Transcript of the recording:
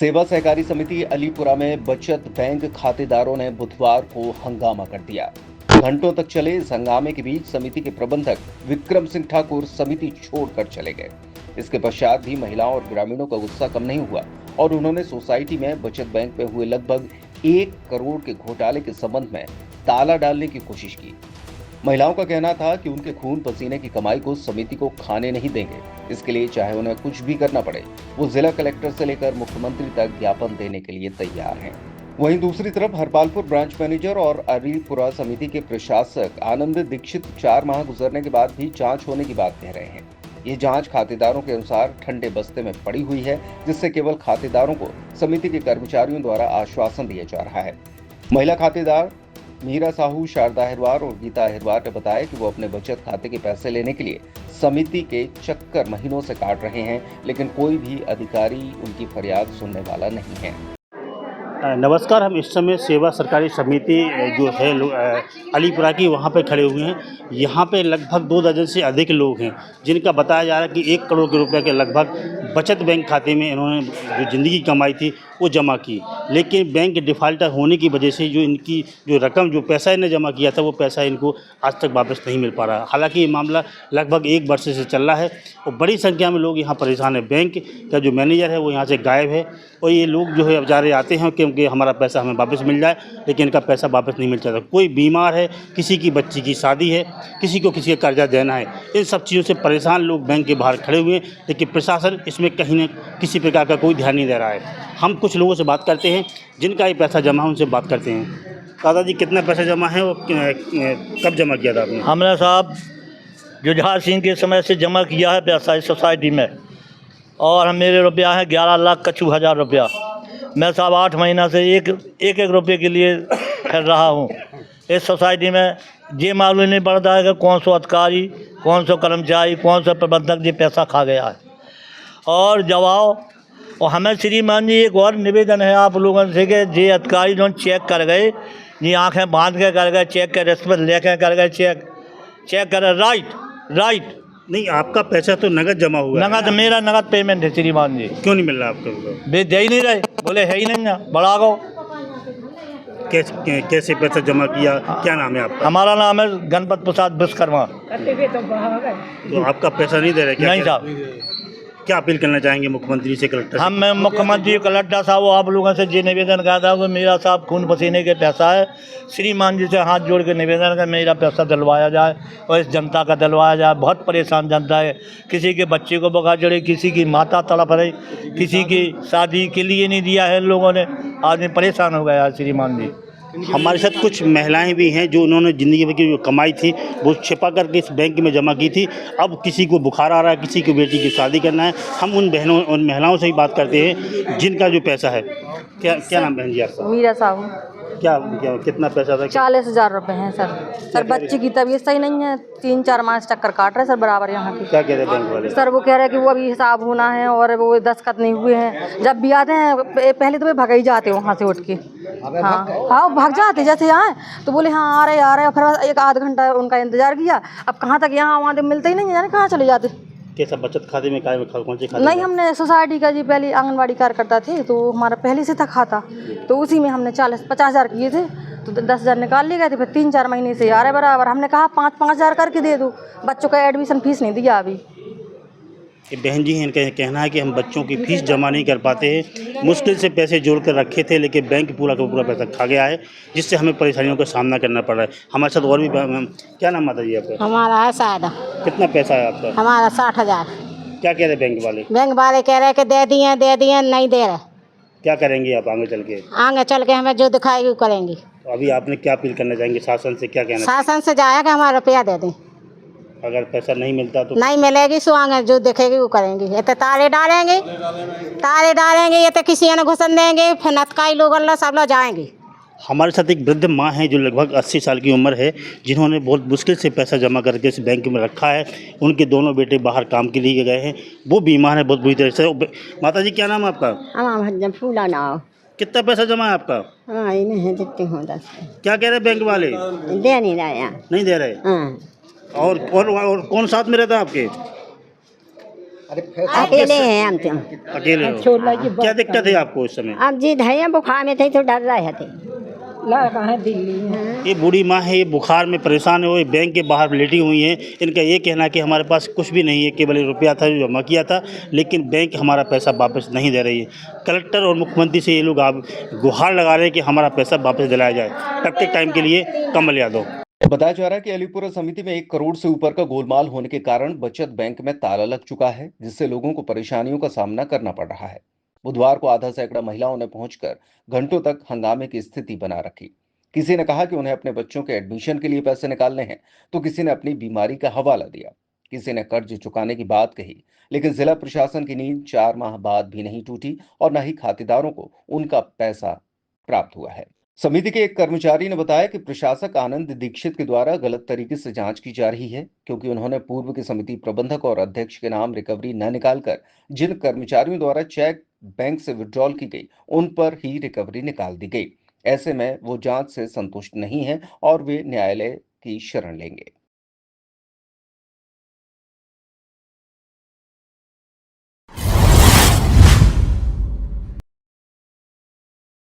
सेवा सहकारी समिति अलीपुरा में बचत बैंक खातेदारों ने बुधवार को हंगामा कर दिया। घंटों तक चले इस हंगामे के बीच समिति के प्रबंधक विक्रम सिंह ठाकुर समिति छोड़कर चले गए। इसके पश्चात भी महिलाओं और ग्रामीणों का गुस्सा कम नहीं हुआ और उन्होंने सोसाइटी में बचत बैंक में हुए लगभग 1 करोड़ के घोटाले के संबंध में ताला डालने की कोशिश की। महिलाओं का कहना था कि उनके खून पसीने की कमाई को समिति को खाने नहीं देंगे। इसके लिए चाहे उन्हें कुछ भी करना पड़े, वो जिला कलेक्टर से लेकर मुख्यमंत्री तक ज्ञापन देने के लिए तैयार हैं। वहीं दूसरी तरफ हरपालपुर ब्रांच मैनेजर और अलीपुरा समिति के प्रशासक आनंद दीक्षित 4 माह गुजरने के बाद भी जांच होने की बात कह रहे हैं। ये जांच खातेदारों के अनुसार ठंडे बस्ते में पड़ी हुई है, जिससे केवल खातेदारों को समिति के कर्मचारियों द्वारा आश्वासन दिया जा रहा है। महिला खातेदार मीरा साहू, शारदा अहिरवार और गीता अहिरवार ने बताया कि वो अपने बचत खाते के पैसे लेने के लिए समिति के चक्कर महीनों से काट रहे हैं, लेकिन कोई भी अधिकारी उनकी फरियाद सुनने वाला नहीं है। नमस्कार, हम इस समय सेवा सरकारी समिति जो है अलीपुरा की वहाँ पे खड़े हुए हैं। यहाँ पे लगभग 2 दर्जन से अधिक लोग हैं जिनका बताया जा रहा है कि 1 करोड़ के रुपए के लगभग बचत बैंक खाते में इन्होंने जो ज़िंदगी कमाई थी वो जमा की, लेकिन बैंक डिफ़ाल्टर होने की वजह से जो इनकी जो रकम जो पैसा इन्हें जमा किया था वो पैसा इनको आज तक वापस नहीं मिल पा रहा। हालांकि ये मामला लगभग 1 वर्ष से चल रहा है और बड़ी संख्या में लोग यहाँ परेशान है। बैंक का जो मैनेजर है वो यहाँ से गायब है और ये लोग जो है अब जा रहे आते हैं क्योंकि हमारा पैसा हमें वापस मिल जाए, लेकिन इनका पैसा वापस नहीं मिल जाता। कोई बीमार है, किसी की बच्ची की शादी है, किसी को किसी का कर्जा देना है, इन सब चीज़ों से परेशान लोग बैंक के बाहर खड़े हुए हैं, लेकिन प्रशासन इसमें कहीं न किसी प्रकार का कोई ध्यान नहीं दे रहा है। हम कुछ लोगों से बात करते हैं जिनका ये पैसा जमा है, उनसे बात करते हैं। दादाजी, कितना पैसा जमा है और कब जमा किया था आपने? हमने साहब जुझार सिंह के समय से जमा किया है पैसा इस सोसाइटी में, और मेरे रुपया है 11,00,00 रुपया। मैं साहब 8 महीना से एक रुपये के लिए फिर रहा हूँ इस सोसाइटी में। ये मालूम नहीं पड़ता है कि कौन सा अधिकारी, कौन सा कर्मचारी, कौन सा प्रबंधक ये पैसा खा गया है। और जवाब और हमें श्रीमान जी एक और निवेदन है आप लोगों से कि जे अधिकारी जो चेक कर गए, ये आँखें बांध के कर गए चेक, के रिश्वत लेके कर गए चेक कर। राइट नहीं, आपका पैसा तो नगद जमा हुआ है। नगद, मेरा नगद पेमेंट है श्रीमान जी। क्यों नहीं मिल रहा आपको? वे दे ही नहीं रहे, बोले है ही नहीं ना, बढ़ा गो। कैसे पैसा जमा किया? क्या नाम है आपका? हमारा नाम है गणपत प्रसाद विश्वकर्मा। तो आपका पैसा नहीं दे रहे? नहीं साहब। क्या अपील करना चाहेंगे मुख्यमंत्री से, कलेक्टर से? हम मुख्यमंत्री कलेक्टर साहब आप लोगों से ये निवेदन करता हूँ कि मेरा साहब खून पसीने के पैसा है, श्रीमान जी से हाथ जोड़ के निवेदन कर मेरा पैसा दिलवाया जाए और इस जनता का दिलवाया जाए। बहुत परेशान जनता है, किसी के बच्चे को बुखार चढ़े, किसी की माता तड़प रही, किसी की शादी के लिए नहीं दिया है इन लोगों ने। आदमी परेशान हो गया श्रीमान जी। हमारे साथ कुछ महिलाएं भी हैं जो उन्होंने ज़िंदगी भर की जो कमाई थी वो छिपा करके इस बैंक में जमा की थी। अब किसी को बुखार आ रहा है, किसी की बेटी की शादी करना है। हम उन महिलाओं से ही बात करते हैं जिनका जो पैसा है। क्या नाम बहन जी आपका? मीरा साहू। क्या कितना पैसा था? 40,000 रुपये हैं सर। बच्चे की तबीयत सही नहीं है, 3-4 माह से चक्कर काट रहे सर बराबर यहाँ की। क्या कह रहे हैं बैंक वाले? सर वो कह रहे हैं कि वो अभी हिसाब होना है और वो दस्तखत नहीं हुए हैं। जब भी आते हैं पहले तो वे भाग ही जाते वहाँ से उठ के। हाँ भाग जाते जैसे आए तो बोले हाँ आ रहे, फिर 1 आध घंटा उनका इंतजार किया। अब कहाँ तक यहाँ वहाँ तो मिलते ही नहीं, जाने कहाँ चले जाते। कैसा बचत खाते में कौन से खाते? नहीं, हमने सोसाइटी का जी पहले आंगनवाड़ी कार्यकर्ता थे तो हमारा पहले से था खाता, तो उसी में हमने 50,000 किए थे, तो 10,000 निकाल लिए गए थे। फिर 3-4 महीने से आ रहे बराबर। हमने कहा 5-5,000 करके दे दो, बच्चों का एडमिशन फीस नहीं दिया अभी। बहन जी, इनका कहना है कि हम बच्चों की फीस जमा नहीं कर पाते हैं, मुश्किल से पैसे जोड़ कर रखे थे, लेकिन बैंक पूरा का पूरा पैसा खा गया है, जिससे हमें परेशानियों का सामना करना पड़ रहा है। हमारे साथ और भी क्या नाम माता जी आपका? हमारा है सादा। कितना पैसा है आपका? हमारा 60,000। क्या कह रहे बैंक वाले? बैंक वाले कह रहे कि दे दिए नहीं दे रहे। क्या करेंगे आप आगे चल के? आगे चल के हमें जो दिखाएगी वो करेंगे। तो अभी आपने क्या अपील करना चाहेंगे शासन से? क्या कहना? शासन से जाएगा हमारा रुपया दे दें। अगर पैसा नहीं मिलता तो? नहीं मिलेगी सो आगे जो दिखेगी वो करेंगे। ये तो ताले डालेंगे, ये तो किसी ने घुसन देंगे, फिर नतकाई लोग अल्लाह सब लोग जाएंगे। हमारे साथ एक वृद्ध माँ है जो लगभग 80 साल की उम्र है, जिन्होंने बहुत मुश्किल से पैसा जमा करके इस बैंक में रखा है। उनके दोनों बेटे बाहर काम के लिए गए हैं, वो बीमार है बहुत बुरी तरह से। माता जी, क्या नाम है आपका? फूला नाव। कितना पैसा जमा है आपका? क्या कह रहे बैंक वाले? दे नहीं रहे। नहीं दे रहे? और कौन साथ में रहता है आपके? अकेले हैं हम तो। अकेले हो? क्या दिक्कत है आपको इस समय? अब जी धैया बुखार में थे तो डर रहे थे। ये बूढ़ी माँ है, ये बुखार में परेशान है, वो बैंक के बाहर लेटी हुई हैं। इनका ये कहना है कि हमारे पास कुछ भी नहीं है, केवल एक रुपया था जो जमा किया था, लेकिन बैंक हमारा पैसा वापस नहीं दे रही है। कलेक्टर और मुख्यमंत्री से ये लोग आप गुहार लगा रहे हैं कि हमारा पैसा वापस दिलाया जाए। तब तक टाइम के लिए कमल यादव। बताया जा रहा है कि अलीपुरा समिति में 1 करोड़ से ऊपर का गोलमाल होने के कारण बचत बैंक में ताला लग चुका है, जिससे लोगों को परेशानियों का सामना करना पड़ रहा है। बुधवार को आधा सैकड़ा महिलाओं ने पहुंचकर घंटों तक हंगामे की स्थिति बना रखी। किसी ने कहा कि उन्हें अपने बच्चों के एडमिशन के लिए पैसे निकालने हैं, तो किसी ने अपनी बीमारी का हवाला दिया, किसी ने कर्ज चुकाने की बात कही। लेकिन जिला प्रशासन की नींद 4 माह बाद भी नहीं टूटी और न ही खातेदारों को उनका पैसा प्राप्त हुआ है। समिति के एक कर्मचारी ने बताया कि प्रशासक आनंद दीक्षित के द्वारा गलत तरीके से जांच की जा रही है, क्योंकि उन्होंने पूर्व के समिति प्रबंधक और अध्यक्ष के नाम रिकवरी न निकालकर जिन कर्मचारियों द्वारा चेक बैंक से विड्रॉल की गई उन पर ही रिकवरी निकाल दी गई। ऐसे में वो जांच से संतुष्ट नहीं है और वे न्यायालय की शरण लेंगे।